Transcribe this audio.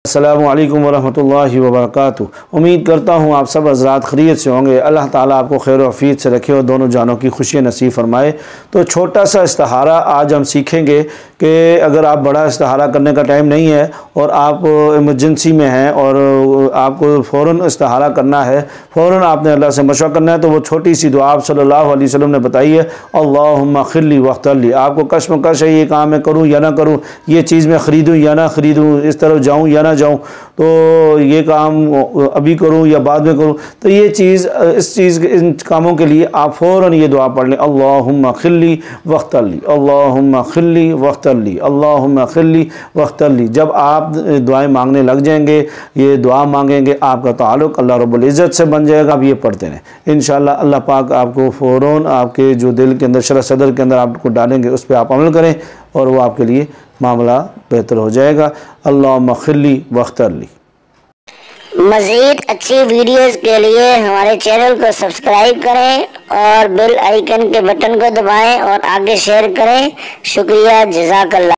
अस्सलामु अलैकुम वरहमतुल्लाहि वबरकातुहू। उम्मीद करता हूँ आप सब हज़रात खैरियत से होंगे। अल्लाह ताला आपको खैर व आफियत से रखे और दोनों जानों की खुशियाँ नसीब फरमाए। तो छोटा सा इस्तिहारा आज हम सीखेंगे कि अगर आप बड़ा इस्तिहारा करने का टाइम नहीं है और आप इमरजेंसी में हैं और आपको फ़ौरन इस्तिहारा करना है, फ़ौरन आपने अल्लाह से मशवरा करना है, तो वो छोटी सी दुआ आप सल्लल्लाहु अलैहि वसल्लम ने बताई है, अल्लाहुम्मा खिल्ली वख्तरली। आपको कश्मकश है, ये काम मैं करूँ या ना करूँ, ये चीज़ मैं ख़रीदूँ या ना ख़रीदूँ, इस तरफ जाऊँ या ना जाऊँ, तो ये काम अभी करूँ या बाद में करूँ, तो ये चीज़ इन कामों के लिए आप फ़ौरन ये दुआ पढ़ लें, अल्लाहुम्मा खिल्ली वख्तरली, अल्लाहुम्मा खिल्ली वख्तरली, अल्लाहुम्मा खिल्ली वख्तरली। जब आप दुआएं मांगने लग जाएंगे, ये दुआ मांगेंगे, आपका ताल्लुक़ अल्लाह रब्बुल इज़्ज़त से बन जाएगा। आप ये पढ़ते रहें, इंशाअल्लाह अल्लाह पाक आपको फ़ौरन आपके जो दिल के अंदर शरह सदर के अंदर आपको डालेंगे, उस पर आप अमल करें और वो आपके लिए मामला बेहतर हो जाएगा। अल्लाहुम्मा खिल्ली वख्तरली। मज़ीद अच्छी वीडियोस के लिए हमारे चैनल को सब्सक्राइब करें और बेल आइकन के बटन को दबाएं और आगे शेयर करें। शुक्रिया, जज़ाकल्लाह।